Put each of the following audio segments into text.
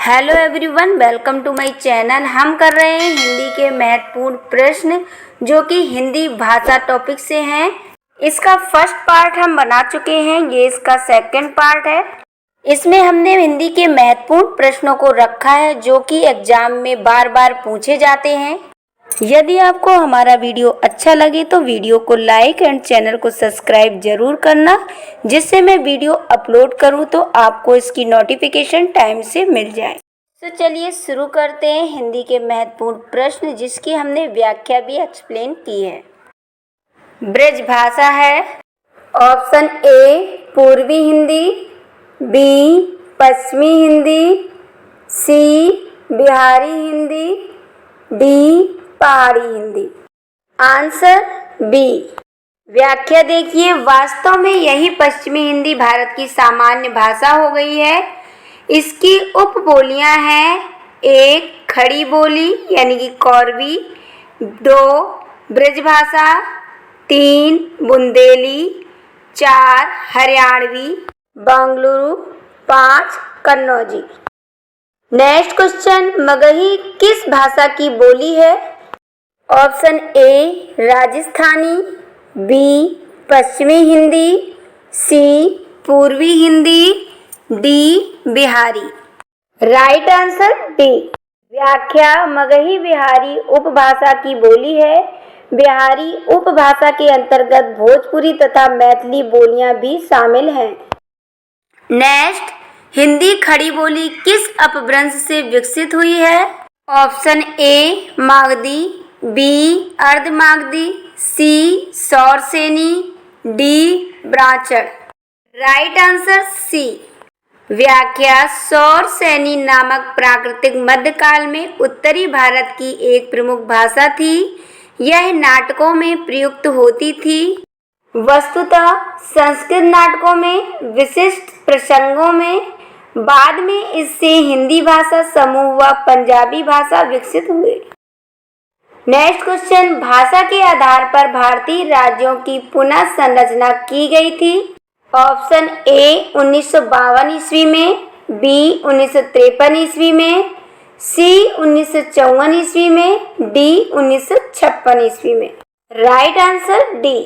Hello everyone, welcome to my channel. हम कर रहे हैं हिंदी के महत्वपूर्ण प्रश्न जो कि हिंदी भाषा टॉपिक से हैं। इसका फर्स्ट पार्ट हम बना चुके हैं, ये इसका सेकंड पार्ट है। इसमें हमने हिंदी के महत्वपूर्ण प्रश्नों को रखा है जो कि एग्जाम में बार बार पूछे जाते हैं। यदि आपको हमारा वीडियो अच्छा लगे तो वीडियो को लाइक एंड चैनल को सब्सक्राइब जरूर करना, जिससे मैं वीडियो अपलोड करूं तो आपको इसकी नोटिफिकेशन टाइम से मिल जाए। तो चलिए शुरू करते हैं हिंदी के महत्वपूर्ण प्रश्न, जिसकी हमने व्याख्या भी एक्सप्लेन की है। ब्रज भाषा है ऑप्शन ए पूर्वी हिंदी, बी पश्चिमी हिंदी, सी बिहारी हिंदी, डी पहाड़ी हिंदी। Answer B. व्याख्या देखिए, वास्तव में यही पश्चिमी हिंदी भारत की सामान्य भाषा हो गई है। इसकी उपबोलियां हैं, एक खड़ी बोली यानी कि कौरवी, दो ब्रजभाषा, तीन बुंदेली, चार हरियाणवी, बंगलुरु, पांच कन्नौजी। नेक्स्ट क्वेश्चन, मगही किस भाषा की बोली है? ऑप्शन ए राजस्थानी, बी पश्चिमी हिंदी, सी पूर्वी Hindi, D Bihari. Right answer D. व्याख्या, मगही बिहारी उपभाषा की बोली है। बिहारी उपभाषा के अंतर्गत भोजपुरी तथा मैथिली बोलियां भी शामिल हैं। नेक्स्ट, हिंदी खड़ी बोली किस अपभ्रंश से विकसित हुई है? Option A Magadhi, B Ardhamagadhi, C Sauraseni, D Brahman. Right answer C. व्याख्या, सौरसेनी नामक प्राकृतिक मध्यकाल में उत्तरी भारत की एक प्रमुख भाषा थी। यह नाटकों में प्रयुक्त होती थी। वस्तुतः संस्कृत नाटकों में विशिष्ट प्रसंगों में बाद में इससे हिंदी भाषा समूह व पंजाबी भाषा विकसित हुए। नेक्स्ट क्वेश्चन, भाषा के आधार पर भारतीय राज्यों की पुनः संरचना की गई थी। ऑप्शन ए 1952 ईस्वी में, बी 1953 ईस्वी में, सी 1954 ईस्वी में, डी 1956 ईस्वी में। Right answer D.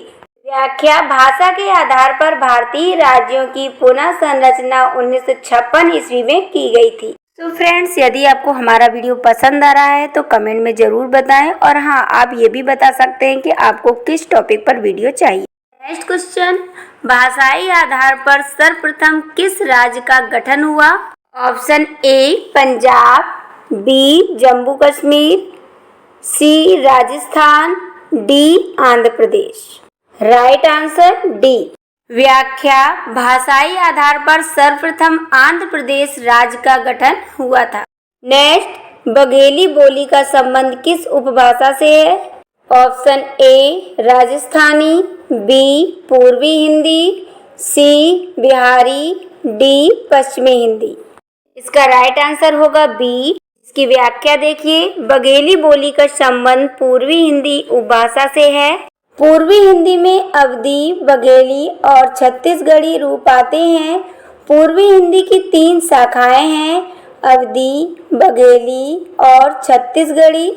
व्याख्या, भाषा के आधार पर भारतीय राज्यों की पुनः संरचना 1956 ईस्वी में की गई थी। तो फ्रेंड्स, यदि आपको हमारा वीडियो पसंद आ रहा है तो कमेंट में ज़रूर बताएं, और हाँ, आप ये भी बता सकते हैं कि आपको किस टॉपिक पर वीडियो चाहिए। नेक्स्ट क्वेश्चन, भाषाई आधार पर सर्वप्रथम किस राज्य का गठन हुआ? Option A Punjab, B Jammu Kashmir, C Rajasthan, D Andhra Pradesh. Right answer D. व्याख्या, भाषाई आधार पर सर्वप्रथम आंध्र प्रदेश राज्य का गठन हुआ था। नेक्स्ट, बघेली बोली का संबंध किस उपभाषा से है? ऑप्शन ए राजस्थानी, बी पूर्वी हिंदी, सी बिहारी, डी पश्चिमी हिंदी। इसका राइट आंसर होगा बी। इसकी व्याख्या देखिए, बघेली बोली का संबंध पूर्वी हिंदी उपभाषा से है। पूर्वी हिंदी में अवधी, बघेली और छत्तीसगढ़ी रूप आते हैं। पूर्वी हिंदी की तीन शाखाएं हैं, अवधी, बघेली और छत्तीसगढ़ी।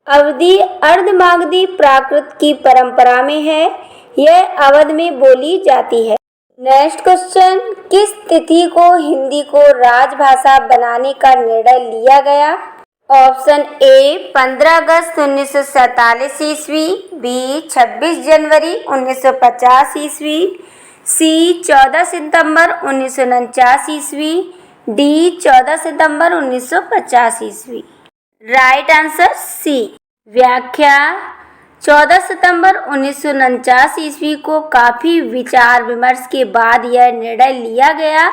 अवधी अर्धमागधी प्राकृत की परंपरा में है। यह अवध में बोली जाती है। नेक्स्ट क्वेश्चन, किस तिथि को हिंदी को राजभाषा बनाने का निर्णय लिया गया? ऑप्शन ए 15 अगस्त 1947 ईस्वी, बी 26 जनवरी 1950 ईस्वी, सी 14 सितंबर 1949 ईस्वी, डी 14 सितंबर 1950 ईस्वी। Right answer C. व्याख्या, 14 सितंबर 1949 ईस्वी को काफी विचार विमर्श के बाद यह निर्णय लिया गया,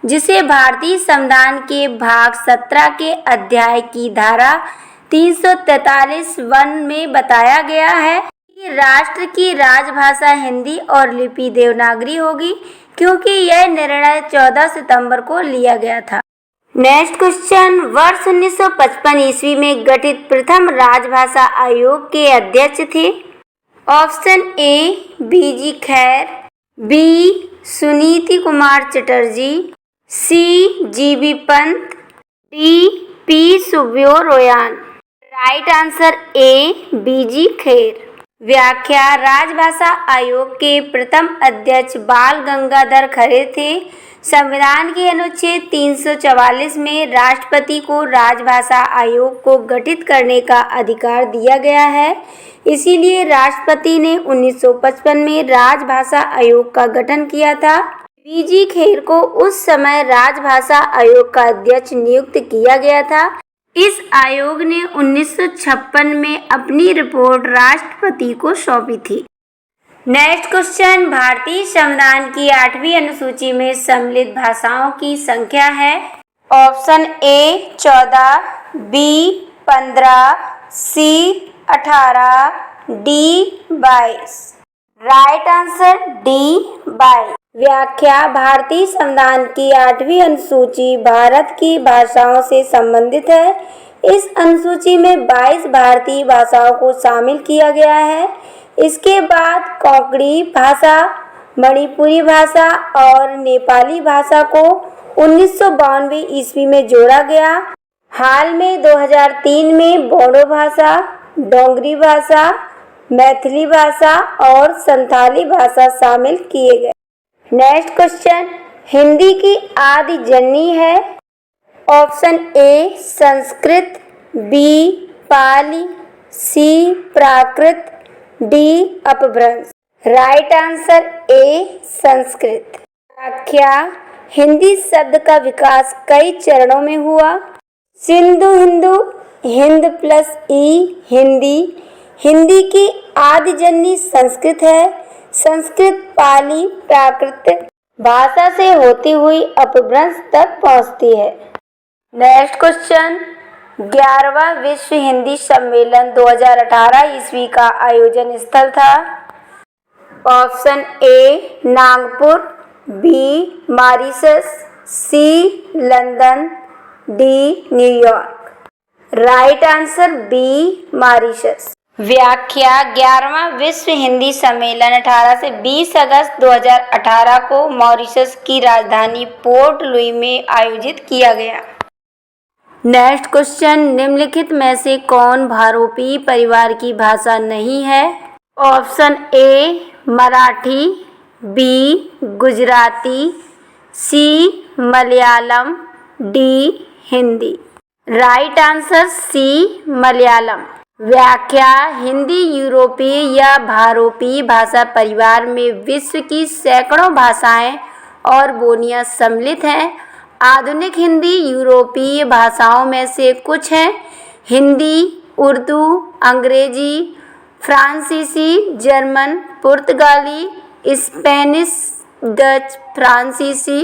जिसे भारतीय संविधान के भाग 17 के अध्याय की धारा 343(1) में बताया गया है कि राष्ट्र की राजभाषा हिंदी और लिपि देवनागरी होगी, क्योंकि यह निर्णय 14 सितंबर को लिया गया था। नेक्स्ट क्वेश्चन, वर्ष 1955 ईस्वी में गठित प्रथम राजभाषा आयोग के अध्यक्ष थे? Option A BG Kher, B Suniti Kumar Chatterji, C GB Pant, D P Subbarayan. Right answer A BG Kher. व्याख्या राजभाषा आयोग के प्रथम अध्यक्ष बाल गंगाधर खड़े थे। संविधान के अनुच्छेद 344 में राष्ट्रपति को राजभाषा आयोग को गठित करने का अधिकार दिया गया है। इसीलिए राष्ट्रपति ने 1955 में राजभाषा आयोग का गठन किया था। बीजी खेर को उस समय राजभाषा आयोग का अध्यक्ष नियुक्त किया गया था। इस आयोग ने 1956 में अपनी रिपोर्ट राष्ट्रपति को सौंपी थी। नेक्स्ट क्वेश्चन, भारतीय संविधान की 8वीं अनुसूची में सम्मिलित भाषाओं की संख्या है। Option A 14, B 15, C 18, D 22। Right answer D 22। व्याख्या भारतीय संविधान की 8वीं अनुसूची भारत की भाषाओं से संबंधित है। इस अनुसूची में 22 भारतीय भाषाओं को शामिल किया गया है। इसके बाद कोंकणी भाषा, मणिपुरी भाषा और नेपाली भाषा को 1992 ईस्वी में जोड़ा गया। हाल में 2003 में बोडो भाषा, डोगरी भाषा, मैथिली भाषा और संथाली भाषा शामिल किए गए। नेक्स्ट क्वेश्चन, हिंदी की आदि जननी है। Option A Sanskrit, B Pali, C Prakrit, D Apabhramsha. Right answer A Sanskrit. व्याख्या हिंदी शब्द का विकास कई चरणों में हुआ। सिंधु हिंदू, हिंद प्लस ई हिंदी। हिंदी की आदि जननी संस्कृत है। संस्कृत पाली प्राकृत भाषा से होती हुई अपभ्रंश तक पहुंचती है। नेक्स्ट क्वेश्चन, 11वां विश्व हिंदी सम्मेलन 2018 ईस्वी का आयोजन स्थल था। Option A Nagpur, B Mauritius, C London, D New York. Right answer B Mauritius. व्याख्या 11वां विश्व हिंदी सम्मेलन 18 से 20 अगस्त 2018 को मॉरिशस की राजधानी पोर्ट लुई में आयोजित किया गया। नेक्स्ट क्वेश्चन, निम्नलिखित में से कौन भारोपी परिवार की भाषा नहीं है। Option A Marathi, B Gujarati, C Malayalam, D Hindi. Right answer C Malayalam. व्याख्या हिंदी यूरोपीय या भारोपी भाषा परिवार में विश्व की सैकड़ों भाषाएं और बोलियां सम्मिलित हैं। आधुनिक हिंदी यूरोपीय भाषाओं में से कुछ हैं। हिंदी, उर्दू, अंग्रेजी, फ्रांसीसी, जर्मन, पुर्तगाली, स्पेनिश, डच, फ्रांसीसी,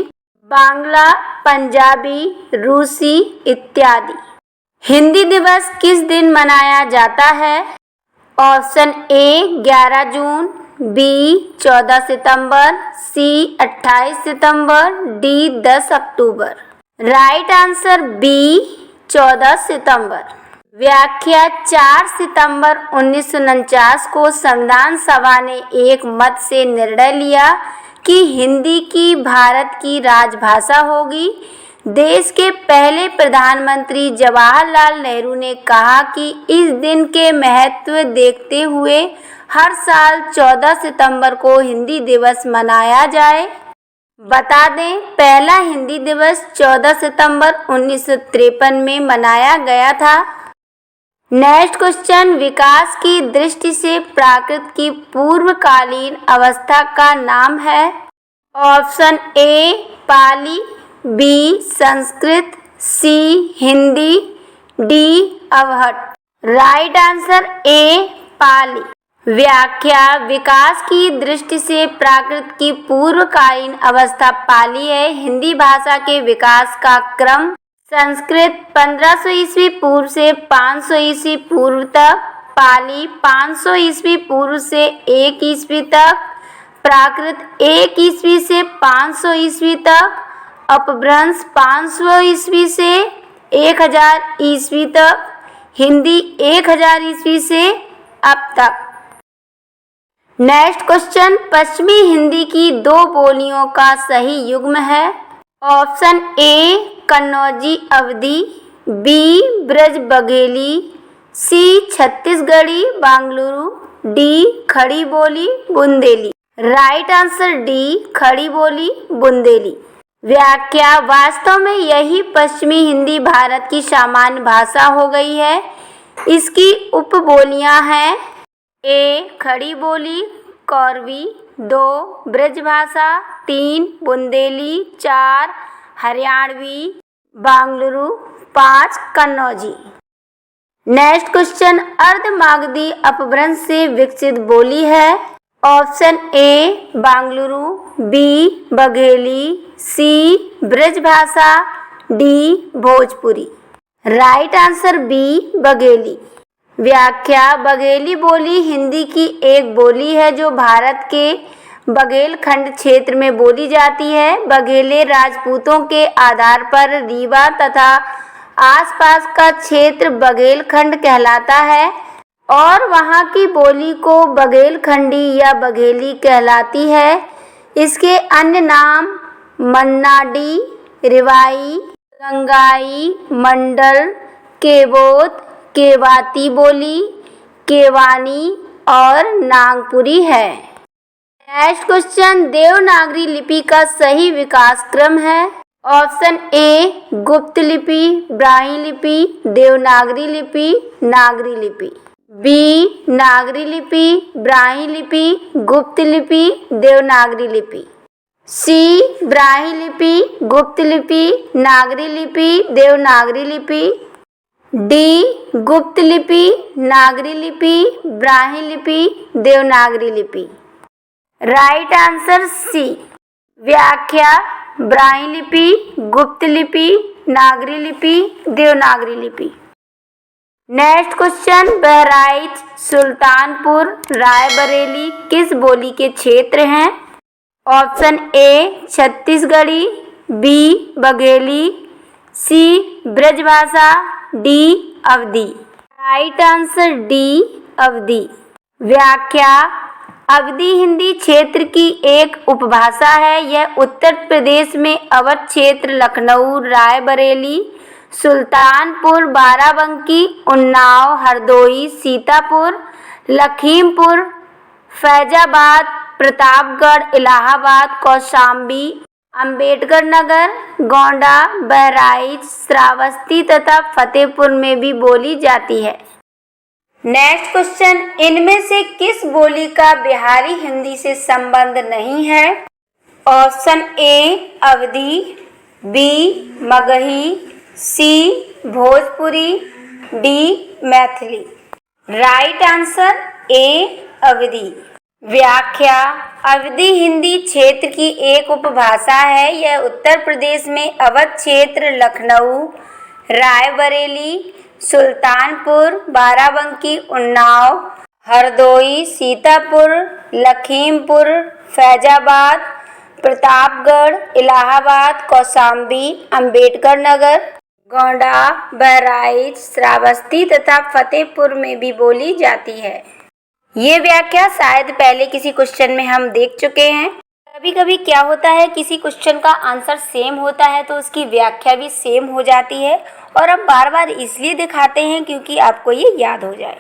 बांग्ला, पंजाबी, रूसी इत्यादि। हिंदी दिवस किस दिन मनाया जाता है। ऑप्शन ए 11 जून, बी 14 सितंबर, सी 28 सितंबर, डी 10 अक्टूबर। राइट आंसर बी 14 सितंबर। व्याख्या 4 सितंबर 1949 को संविधान सभा ने एक मत से निर्णय लिया कि हिंदी की भारत की राजभाषा होगी। देश के पहले प्रधानमंत्री जवाहरलाल नेहरू ने कहा कि इस दिन के महत्व देखते हुए हर साल 14 सितंबर को हिंदी दिवस मनाया जाए। बता दें, पहला हिंदी दिवस 14 सितंबर 1953 में मनाया गया था। नेक्स्ट क्वेश्चन, विकास की दृष्टि से प्राकृत की पूर्वकालीन अवस्था का नाम है। Option A Pali, B Sanskrit, C Hindi, D Avahatta. Right answer A Pali. व्याख्या विकास की दृष्टि से प्राकृत की पूर्वकालीन अवस्था पाली है। हिंदी भाषा के विकास का क्रम संस्कृत 1500 ईस्वी पूर्व से 500 ईस्वी पूर्व तक, पाली 500 ईस्वी पूर्व से 1 ईस्वी तक, प्राकृत 1 ईस्वी से 500 ईस्वी तक, अपभ्रंश 500 ईस्वी से 1000 ईस्वी तक, हिंदी 1000 ईस्वी से अब तक। नेक्स्ट क्वेश्चन, पश्चिमी हिंदी की 2 बोलियों का सही युग्म है। Option A Kannauji Awadhi, B Braj Bagheli, C Chhattisgarhi Bangaru, D Khari Boli Bundeli. Right answer D Khari Boli Bundeli. व्याख्या, वास्तव में यही पश्चिमी हिंदी भारत की सामान्य भाषा हो गई है। इसकी उपबोलियां हैं ए खड़ी बोली कौरवी, 2 ब्रजभाषा, 3 बुंदेली, 4 हरियाणवी बांगलुरु, 5 कन्नौजी। नेक्स्ट क्वेश्चन, अर्धमागधी अपभ्रंश से विकसित बोली है। ऑप्शन ए बांगलुरु, B Bagheli, C Brajbhasha, D Bhojpuri. Right answer B Bagheli. व्याख्या, बघेली बोली हिंदी की एक बोली है जो भारत के बघेलखंड क्षेत्र में बोली जाती है। बघेले राजपूतों के आधार पर रीवा तथा आसपास का क्षेत्र बघेलखंड कहलाता है और वहाँ की बोली को बघेलखंडी या बघेली कहलाती है। इसके अन्य नाम मन्नाडी, रिवाई, रंगाई, मंडल, केवोत, केवाती बोली, केवानी और नागपुरी है। नेक्स्ट क्वेश्चन, देवनागरी लिपि का सही विकास क्रम है। ऑप्शन ए गुप्त लिपि, ब्राह्मी लिपि, देवनागरी लिपि, नागरी लिपि। बी नागरी लिपि, ब्राह्मी लिपि, गुप्त लिपि, देवनागरी लिपि। सी ब्राह्मी लिपि, गुप्त लिपि, नागरी लिपि, देवनागरी लिपि। डी गुप्त लिपि, नागरी लिपि, ब्राह्मी लिपि, देवनागरी लिपि। Right answer C. व्याख्या, ब्राह्मी लिपि, गुप्त लिपि, नागरी लिपि, देवनागरी लिपि। नेक्स्ट क्वेश्चन, बहराइच, सुल्तानपुर, रायबरेली किस बोली के क्षेत्र हैं? Option A Chhattisgarhi, B Bagheli, C Brajbhasha, D Awadhi. Right answer D Awadhi. व्याख्या, अवधी हिंदी क्षेत्र की एक उपभाषा है। यह उत्तर प्रदेश में अवध क्षेत्र, लखनऊ, रायबरेली, सुल्तानपुर, बाराबंकी, उन्नाव, हरदोई, सीतापुर, लखीमपुर, फैजाबाद, प्रतापगढ़, इलाहाबाद, कौशाम्बी, अंबेडकर नगर, गोंडा, बहराइच, श्रावस्ती तथा फतेहपुर में भी बोली जाती है। नेक्स्ट क्वेश्चन, इनमें से किस बोली का बिहारी हिंदी से संबंध नहीं है? Option A Awadhi, B Magahi, C Bhojpuri, D Maithili. Right answer A Awadhi. व्याख्या, अवधी हिंदी क्षेत्र की एक उपभाषा है। यह उत्तर प्रदेश में अवध क्षेत्र, लखनऊ, रायबरेली, सुल्तानपुर, बाराबंकी, उन्नाव, हरदोई, सीतापुर, लखीमपुर, फैजाबाद, प्रतापगढ़, इलाहाबाद, कौशाम्बी, अंबेडकर नगर, गोंडा, बहराइच, श्रावस्ती तथा फतेहपुर में भी बोली जाती है। ये व्याख्या शायद पहले किसी क्वेश्चन में हम देख चुके हैं। कभी कभी क्या होता है, किसी क्वेश्चन का आंसर सेम होता है तो उसकी व्याख्या भी सेम हो जाती है और हम बार बार इसलिए दिखाते हैं क्योंकि आपको ये याद हो जाए।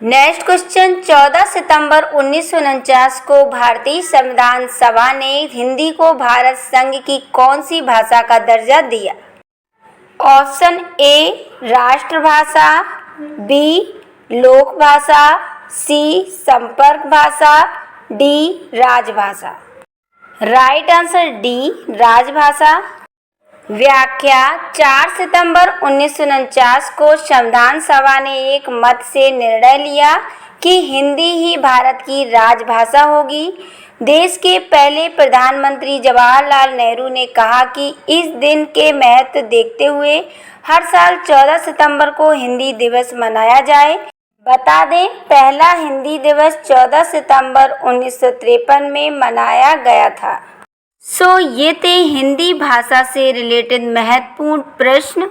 नेक्स्ट क्वेश्चन, 14 सितंबर 1949 को भारतीय संविधान सभा ने हिंदी को भारत संघ की कौन सी भाषा का दर्जा दिया? ऑप्शन ए राष्ट्रभाषा, बी लोक भाषा, सी संपर्क भाषा, डी राजभाषा। राइट आंसर डी राजभाषा। व्याख्या, 4 सितंबर 1949 को संविधान सभा ने एक मत से निर्णय लिया कि हिंदी ही भारत की राजभाषा होगी। देश के पहले प्रधानमंत्री जवाहरलाल नेहरू ने कहा कि इस दिन के महत्व देखते हुए हर साल 14 सितंबर को हिंदी दिवस मनाया जाए। बता दें, पहला हिंदी दिवस 14 सितंबर 1953 में मनाया गया था। ये थे हिंदी भाषा से रिलेटेड महत्वपूर्ण प्रश्न।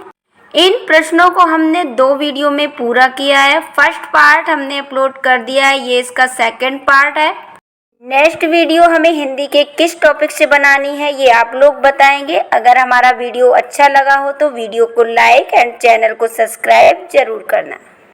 इन प्रश्नों को हमने 2 वीडियो में पूरा किया है। फर्स्ट पार्ट हमने अपलोड कर दिया है, ये इसका सेकंड पार्ट है। नेक्स्ट वीडियो हमें हिंदी के किस टॉपिक से बनानी है ये आप लोग बताएंगे। अगर हमारा वीडियो अच्छा लगा हो तो वीडियो को लाइक एंड चैनल को सब्सक्राइब जरूर करना।